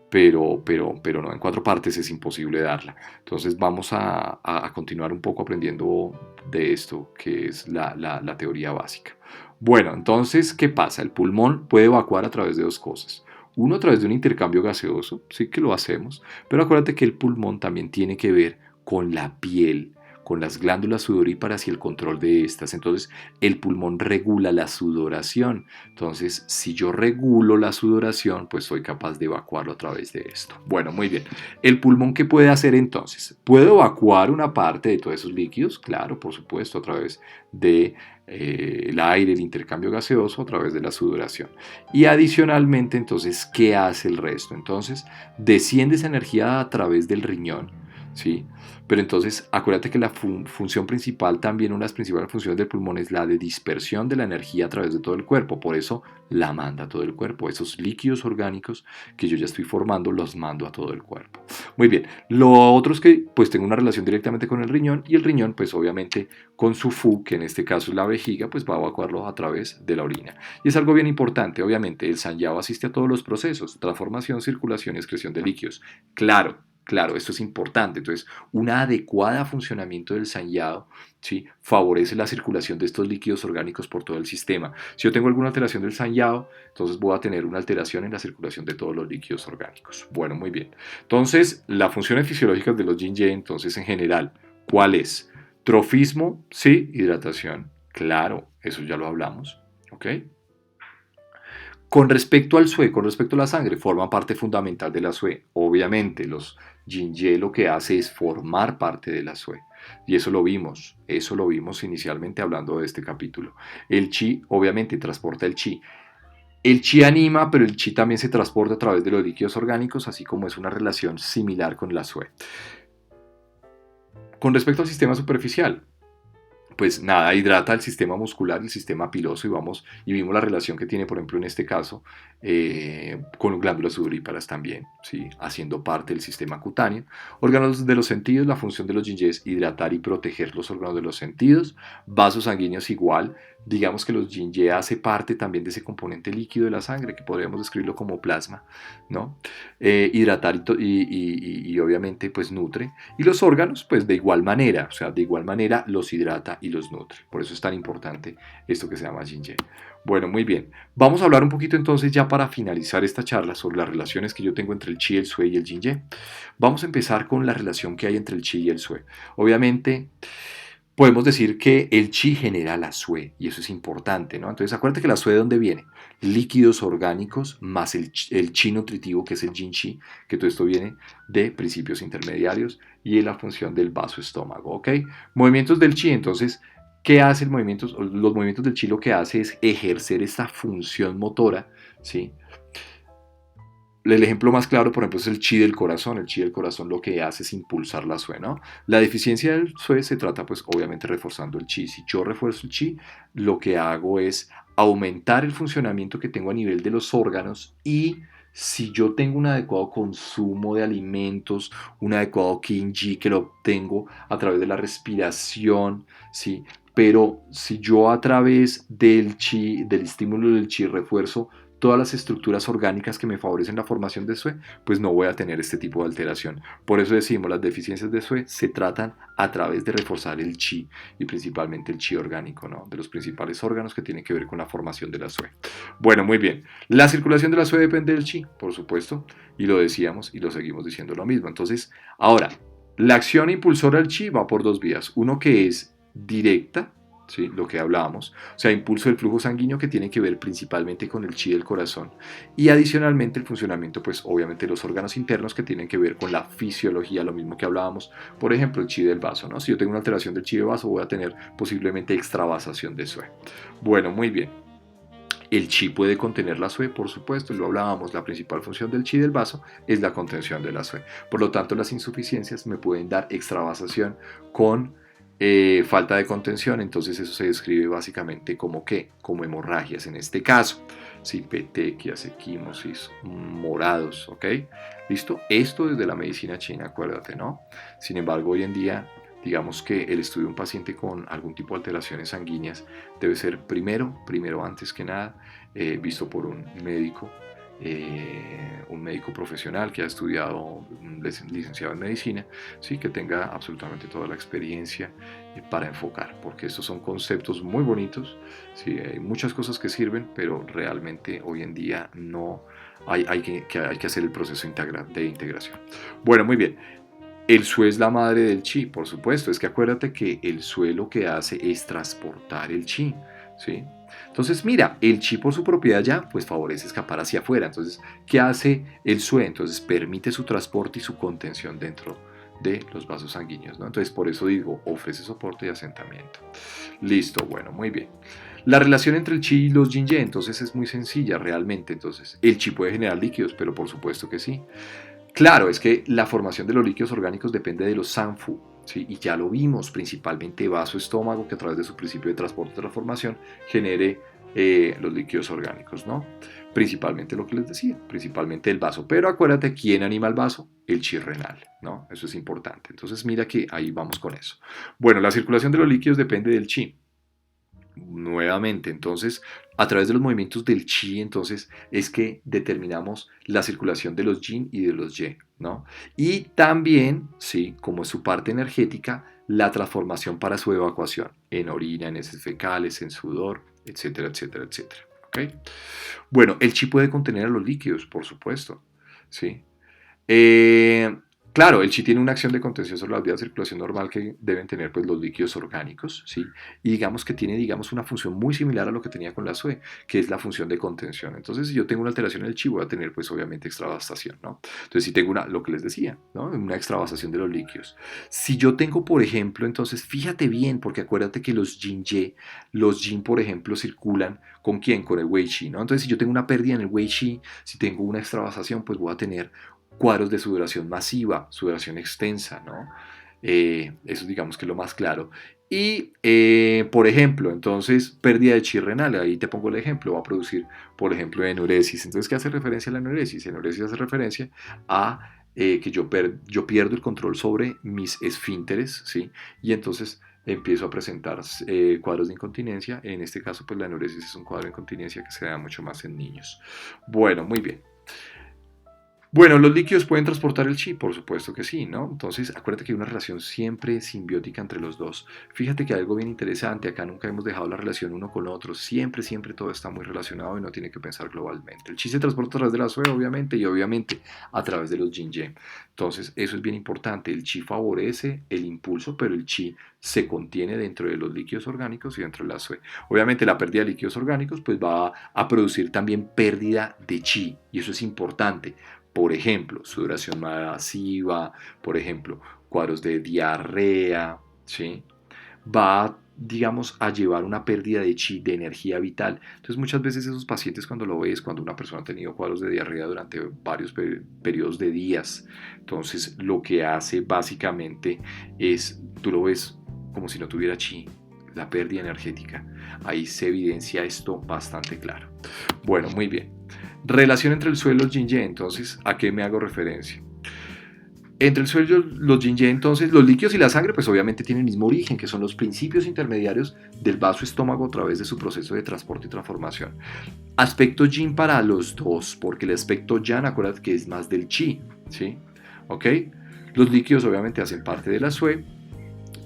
pero no, en cuatro partes es imposible darla. Entonces vamos a continuar un poco aprendiendo de esto, que es la teoría básica. Bueno, entonces, ¿qué pasa? El pulmón puede evacuar a través de dos cosas. Uno, a través de un intercambio gaseoso, sí que lo hacemos, pero acuérdate que el pulmón también tiene que ver con la piel, con las glándulas sudoríparas y el control de estas. Entonces, el pulmón regula la sudoración. Entonces, si yo regulo la sudoración, pues soy capaz de evacuarlo a través de esto. Bueno, muy bien. ¿El pulmón qué puede hacer entonces? ¿Puedo evacuar una parte de todos esos líquidos? Claro, por supuesto, a través de el aire, el intercambio gaseoso, a través de la sudoración. Y adicionalmente, entonces, ¿qué hace el resto? Entonces, desciende esa energía a través del riñón, ¿sí? Pero entonces, acuérdate que la función principal, también una de las principales funciones del pulmón es la de dispersión de la energía a través de todo el cuerpo. Por eso la manda a todo el cuerpo. Esos líquidos orgánicos que yo ya estoy formando, los mando a todo el cuerpo. Muy bien. Lo otro es que pues tengo una relación directamente con el riñón y el riñón pues obviamente con su fu, que en este caso es la vejiga, pues va a evacuarlo a través de la orina. Y es algo bien importante, obviamente, el sangrado asiste a todos los procesos, transformación, circulación y excreción de líquidos. Claro, claro, esto es importante. Entonces, un adecuado funcionamiento del sangrado, ¿sí?, favorece la circulación de estos líquidos orgánicos por todo el sistema. Si yo tengo alguna alteración del sangrado, entonces voy a tener una alteración en la circulación de todos los líquidos orgánicos. Bueno, muy bien. Entonces, las funciones fisiológicas de los yin-yang, entonces, en general, ¿cuál es? Trofismo, sí, hidratación. Claro, eso ya lo hablamos. ¿Ok? Con respecto al SUE, con respecto a la sangre, forma parte fundamental de la SUE. Obviamente, los Yin-Ye lo que hace es formar parte de la SUE. Y eso lo vimos inicialmente hablando de este capítulo. El Chi, obviamente, transporta el Chi. El Chi anima, pero el Chi también se transporta a través de los líquidos orgánicos, así como es una relación similar con la SUE. Con respecto al sistema superficial, pues nada, hidrata el sistema muscular, el sistema piloso y vimos la relación que tiene, por ejemplo, en este caso, con glándulas sudoríparas también, ¿sí?, haciendo parte del sistema cutáneo. Órganos de los sentidos, la función de los yin es hidratar y proteger los órganos de los sentidos. Vasos sanguíneos igual, digamos que los yin hace parte también de ese componente líquido de la sangre, que podríamos describirlo como plasma, ¿no? Hidratar y obviamente pues nutre. Y los órganos, pues de igual manera, o sea, de igual manera los hidrata y los nutre. Por eso es tan importante esto que se llama Yin-Ye. Bueno, muy bien. Vamos a hablar un poquito entonces ya para finalizar esta charla sobre las relaciones que yo tengo entre el Chi, el Sui y el Yin-Ye. Vamos a empezar con la relación que hay entre el Chi y el Sui. Obviamente, podemos decir que el chi genera la sue, y eso es importante, ¿no? Entonces, acuérdate que la sue, ¿de dónde viene? Líquidos orgánicos más el chi nutritivo, que es el yin chi, que todo esto viene de principios intermediarios y de la función del vaso estómago, ¿ok? Movimientos del chi, entonces, ¿qué hace el movimiento? Los movimientos del chi lo que hace es ejercer esta función motora, ¿sí? El ejemplo más claro, por ejemplo, es el chi del corazón. El chi del corazón lo que hace es impulsar la sue, ¿no? La deficiencia del sue se trata, pues, obviamente reforzando el chi. Si yo refuerzo el chi, lo que hago es aumentar el funcionamiento que tengo a nivel de los órganos y si yo tengo un adecuado consumo de alimentos, un adecuado Qi que lo obtengo a través de la respiración, ¿sí? Pero si yo a través del chi, del estímulo del chi, refuerzo todas las estructuras orgánicas que me favorecen la formación de SUE, pues no voy a tener este tipo de alteración. Por eso decimos, las deficiencias de SUE se tratan a través de reforzar el chi y principalmente el chi orgánico, ¿no?, de los principales órganos que tienen que ver con la formación de la SUE. Bueno, muy bien. La circulación de la SUE depende del chi, por supuesto, y lo decíamos y lo seguimos diciendo lo mismo. Entonces, ahora, la acción impulsora del chi va por dos vías. Uno que es directa, ¿sí?, lo que hablábamos, o sea, impulso del flujo sanguíneo, que tiene que ver principalmente con el chi del corazón, y adicionalmente el funcionamiento, pues obviamente de los órganos internos, que tienen que ver con la fisiología, lo mismo que hablábamos, por ejemplo, el chi del vaso, ¿no? Si yo tengo una alteración del chi del vaso, voy a tener posiblemente extravasación de sue. Bueno, muy bien. El chi puede contener la sue, por supuesto, lo hablábamos, la principal función del chi del vaso es la contención de la sue. Por lo tanto, las insuficiencias me pueden dar extravasación con falta de contención. Entonces eso se describe básicamente como ¿qué? Como hemorragias en este caso. sí, petequias, equimosis, morados, ¿ok? ¿Listo? Esto desde la medicina china, acuérdate, ¿no? Sin embargo, hoy en día, digamos que el estudio de un paciente con algún tipo de alteraciones sanguíneas debe ser primero antes que nada, visto por un médico profesional que ha estudiado, un licenciado en medicina, sí, que tenga absolutamente toda la experiencia para enfocar, porque estos son conceptos muy bonitos, sí, hay muchas cosas que sirven, pero realmente hoy en día no hay que hacer el proceso de integración. Bueno, muy bien. El sue es la madre del chi, por supuesto. Es que acuérdate que el sue lo que hace es transportar el chi, ¿sí? Entonces, mira, el chi por su propiedad ya, pues favorece escapar hacia afuera. Entonces, ¿qué hace el sue? Entonces, permite su transporte y su contención dentro de los vasos sanguíneos, ¿no? Entonces, por eso digo, ofrece soporte y asentamiento. Listo, bueno, muy bien. La relación entre el chi y los yin-ye, entonces, es muy sencilla realmente. Entonces, el chi puede generar líquidos, pero por supuesto que sí. Claro, es que la formación de los líquidos orgánicos depende de los sanfu, ¿sí? Y ya lo vimos, principalmente vaso-estómago, que a través de su principio de transporte y transformación genere los líquidos orgánicos, ¿no? Principalmente lo que les decía, principalmente el vaso. Pero acuérdate, ¿quién anima el vaso? El chi renal, ¿no? Eso es importante. Entonces mira que ahí vamos con eso. Bueno, la circulación de los líquidos depende del chi. Nuevamente, entonces, a través de los movimientos del chi, entonces, es que determinamos la circulación de los yin y de los ye, ¿no? Y también, sí, como es su parte energética, la transformación para su evacuación en orina, en heces fecales, en sudor, etcétera, etcétera, etcétera, ¿ok? Bueno, el chi puede contener a los líquidos, por supuesto, ¿sí? Eh, claro, el chi tiene una acción de contención sobre las vías de circulación normal que deben tener pues, los líquidos orgánicos, ¿sí? Y digamos que tiene una función muy similar a lo que tenía con la SUE, que es la función de contención. Entonces, si yo tengo una alteración en el chi, voy a tener pues obviamente extravasación, ¿no? Entonces, si tengo lo que les decía, ¿no? Una extravasación de los líquidos. Si yo tengo, por ejemplo, entonces, fíjate bien, porque acuérdate que los yin, por ejemplo, circulan ¿con quién? Con el wei chi, ¿no? Entonces, si yo tengo una pérdida en el wei chi, si tengo una extravasación, pues voy a tener cuadros de sudoración masiva, sudoración extensa, ¿no? Eso digamos que es lo más claro. Y, por ejemplo, entonces, pérdida de chi renal, ahí te pongo el ejemplo, va a producir, por ejemplo, enuresis. Entonces, ¿qué hace referencia a la enuresis? Enuresis hace referencia a que yo pierdo el control sobre mis esfínteres, ¿sí? Y entonces empiezo a presentar cuadros de incontinencia. En este caso, pues la enuresis es un cuadro de incontinencia que se da mucho más en niños. Bueno, muy bien. Bueno, ¿los líquidos pueden transportar el chi? Por supuesto que sí, ¿no? Entonces, acuérdate que hay una relación siempre simbiótica entre los dos. Fíjate que hay algo bien interesante, acá nunca hemos dejado la relación uno con otro, siempre, siempre todo está muy relacionado y no tiene que pensar globalmente. El chi se transporta a través de la sue, obviamente, y obviamente a través de los yin-yang. Entonces, eso es bien importante, el chi favorece el impulso, pero el chi se contiene dentro de los líquidos orgánicos y dentro de la sue. Obviamente, la pérdida de líquidos orgánicos pues va a producir también pérdida de chi, y eso es importante. Por ejemplo, sudoración masiva, por ejemplo, cuadros de diarrea, ¿sí? Va, digamos, a llevar una pérdida de chi, de energía vital. Entonces, muchas veces esos pacientes cuando lo ves, cuando una persona ha tenido cuadros de diarrea durante varios periodos de días, entonces lo que hace básicamente es, tú lo ves como si no tuviera chi, la pérdida energética. Ahí se evidencia esto bastante claro. Bueno, muy bien. Relación entre el suelo y los yin-yang, entonces, ¿a qué me hago referencia? Entre el suelo y los yin-yang, entonces, los líquidos y la sangre, pues obviamente tienen el mismo origen, que son los principios intermediarios del vaso estómago a través de su proceso de transporte y transformación. Aspecto yin para los dos, porque el aspecto yang, acuérdate que es más del chi, ¿sí? ¿Ok? Los líquidos obviamente hacen parte de la sue,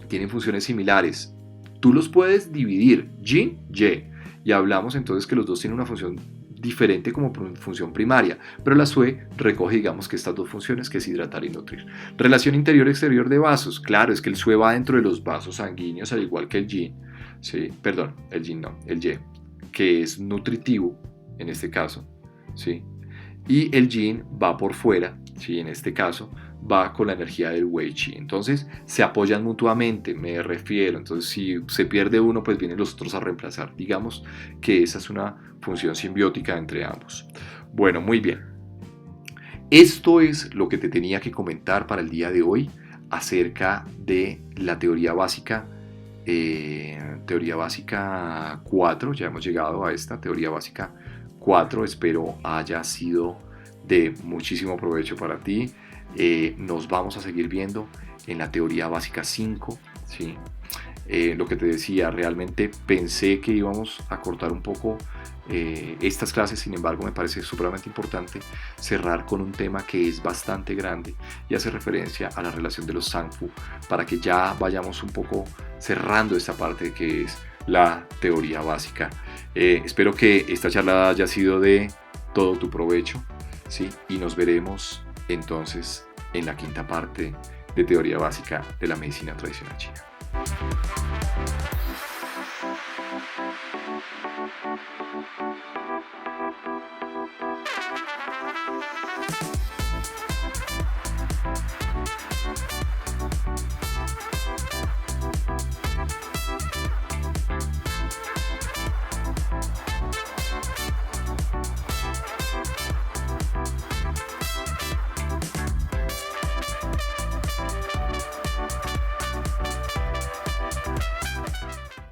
tienen funciones similares. Tú los puedes dividir, yin, ye, y hablamos entonces que los dos tienen una función diferente como función primaria, pero la SUE recoge, digamos, que estas dos funciones, que es hidratar y nutrir. Relación interior-exterior de vasos, claro, es que el SUE va dentro de los vasos sanguíneos, al igual que el yin, ¿sí? Perdón, el yin no, el ye, que es nutritivo, en este caso, ¿sí? Y el yin va por fuera, ¿sí? En este caso, va con la energía del wei chi. Entonces se apoyan mutuamente, me refiero. Entonces si se pierde uno, pues vienen los otros a reemplazar. Digamos que esa es una función simbiótica entre ambos. Bueno, muy bien. Esto es lo que te tenía que comentar para el día de hoy acerca de la teoría básica 4. Ya hemos llegado a esta teoría básica 4. Espero haya sido de muchísimo provecho para ti. Nos vamos a seguir viendo en la teoría básica 5, ¿sí? Lo que te decía, realmente pensé que íbamos a cortar un poco estas clases, sin embargo me parece supremamente importante cerrar con un tema que es bastante grande y hace referencia a la relación de los Zangfu, para que ya vayamos un poco cerrando esta parte que es la teoría básica. Espero que esta charla haya sido de todo tu provecho, ¿sí? Y nos veremos entonces en la quinta parte de teoría básica de la medicina tradicional china.